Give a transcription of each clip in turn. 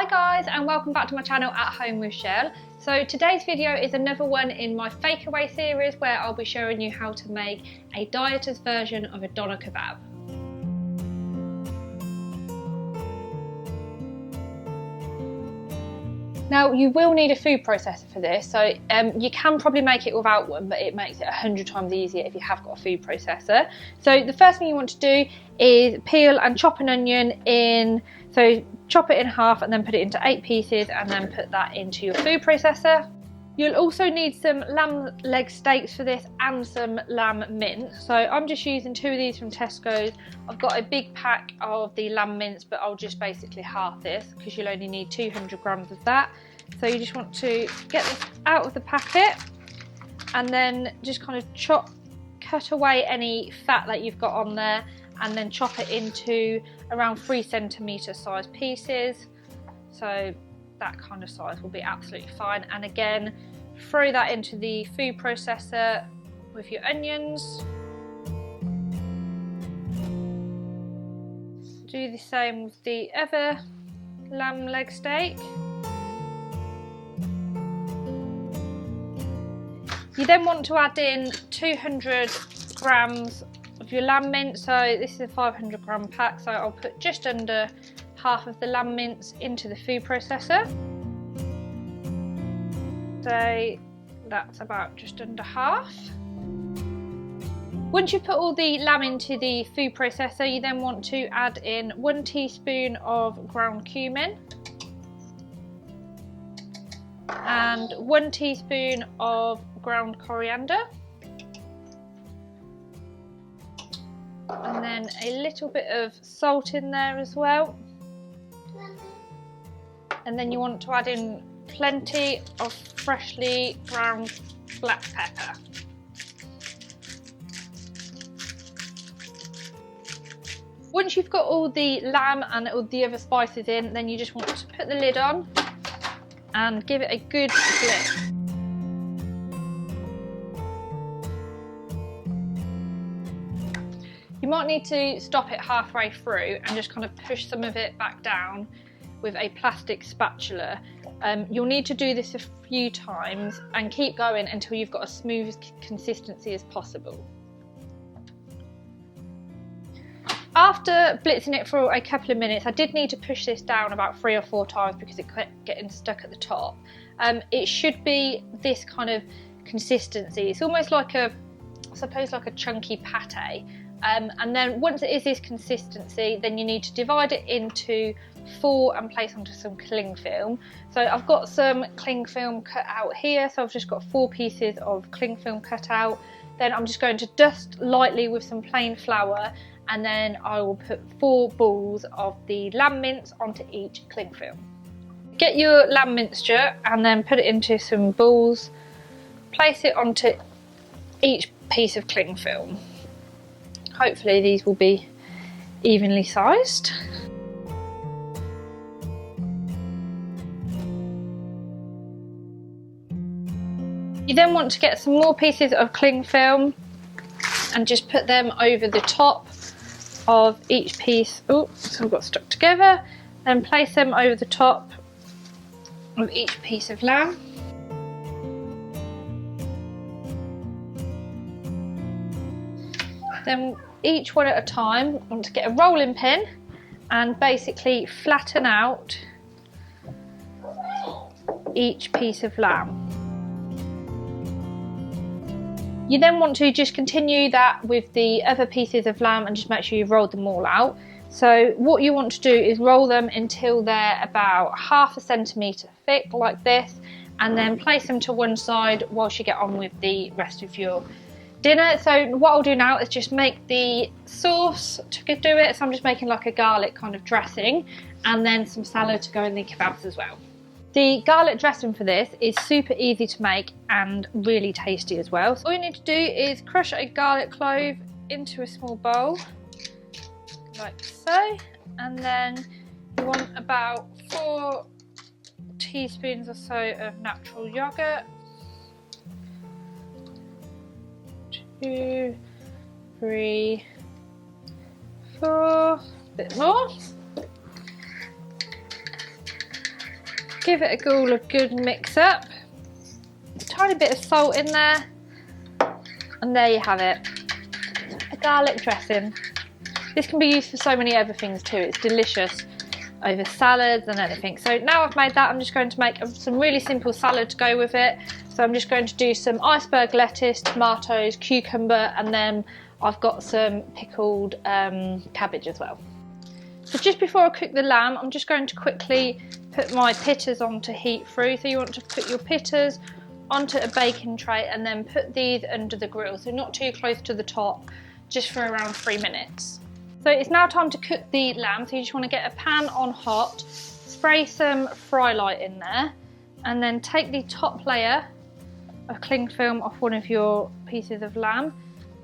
Hi guys, and welcome back to my channel At Home with Chelle. So today's video is another one in my Fakeaway series where I'll be showing you how to make a dieter's version of a doner kebab. Now you will need a food processor for this, so you can probably make it without one, but it makes it 100 times easier if you have got a food processor. So the first thing you want to do is peel and chop an onion in, so chop it in half and then put it into 8 pieces and then put that into your food processor. You'll also need some lamb leg steaks for this and some lamb mince. So I'm just using 2 of these from Tesco's. I've got a big pack of the lamb mince, but I'll just basically half this because you'll only need 200 grams of that. So you just want to get this out of the packet and then just kind of cut away any fat that you've got on there and then chop it into around 3cm size pieces. So that kind of size will be absolutely fine. And again, throw that into the food processor with your onions. Do the same with the other lamb leg steak. You then want to add in 200 grams of your lamb mince. So this is a 500 gram pack, so I'll put just under half of the lamb mince into the food processor. So that's about just under half. Once you've put all the lamb into the food processor, you then want to add in 1 teaspoon of ground cumin and 1 teaspoon of ground coriander, and then a little bit of salt in there as well. And then you want to add in plenty of freshly ground black pepper. Once you've got all the lamb and all the other spices in, then you just want to put the lid on and give it a good flip. You might need to stop it halfway through and just kind of push some of it back down with a plastic spatula. You'll need to do this a few times and keep going until you've got a smooth consistency as possible. After blitzing it for a couple of minutes, I did need to push this down about 3 or 4 times because it kept getting stuck at the top. It should be this kind of consistency. It's almost like I suppose like a chunky pate. And then once it is this consistency, then you need to divide it into 4 and place onto some cling film. So I've got some cling film cut out here, so I've just got 4 pieces of cling film cut out. Then I'm just going to dust lightly with some plain flour, and then I will put 4 balls of the lamb mince onto each cling film. Get your lamb mixture and then put it into some balls. Place it onto each piece of cling film. Hopefully these will be evenly sized. You then want to get some more pieces of cling film and just put them over the top of each piece. Oh, some got stuck together. Then place them over the top of each piece of lamb. Then each one at a time, I want to get a rolling pin and basically flatten out each piece of lamb. You then want to just continue that with the other pieces of lamb and just make sure you've rolled them all out. So what you want to do is roll them until they're about 1/2 centimetre thick like this, and then place them to one side whilst you get on with the rest of your dinner. So what I'll do now is just make the sauce to do it. So I'm just making like a garlic kind of dressing and then some salad to go in the kebabs as well. The garlic dressing for this is super easy to make and really tasty as well. So all you need to do is crush a garlic clove into a small bowl like so, and then you want about 4 teaspoons or so of natural yogurt. 2, 3, 4, a bit more. Give it a good mix up. A tiny bit of salt in there. And there you have it. A garlic dressing. This can be used for so many other things too. It's delicious over salads and anything. So now I've made that, I'm just going to make some really simple salad to go with it. So I'm just going to do some iceberg lettuce, tomatoes, cucumber, and then I've got some pickled cabbage as well. So just before I cook the lamb, I'm just going to quickly put my pitters on to heat through. So you want to put your pitters onto a baking tray and then put these under the grill. So not too close to the top, just for around 3 minutes. So it's now time to cook the lamb. So you just want to get a pan on hot, spray some fry light in there, and then take the top layer of cling film off one of your pieces of lamb,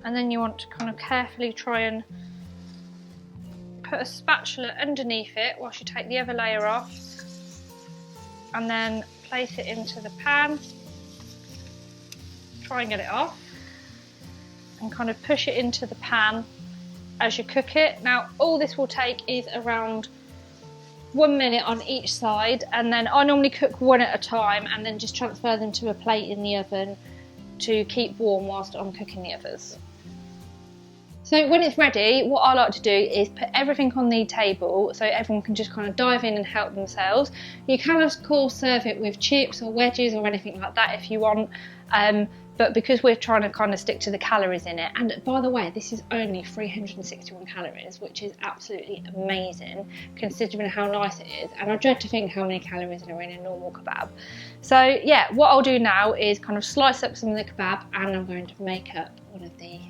and then you want to kind of carefully try and put a spatula underneath it whilst you take the other layer off, and then place it into the pan. Try and get it off, and kind of push it into the pan as you cook it. Now all this will take is around 1 minute on each side, and then I normally cook one at a time and then just transfer them to a plate in the oven to keep warm whilst I'm cooking the others. So when it's ready, what I like to do is put everything on the table so everyone can just kind of dive in and help themselves. You can of course serve it with chips or wedges or anything like that if you want, but because we're trying to kind of stick to the calories in it, and by the way, this is only 361 calories, which is absolutely amazing considering how nice it is, and I dread to think how many calories are in a normal kebab. So yeah, what I'll do now is kind of slice up some of the kebab, and I'm going to make up one of the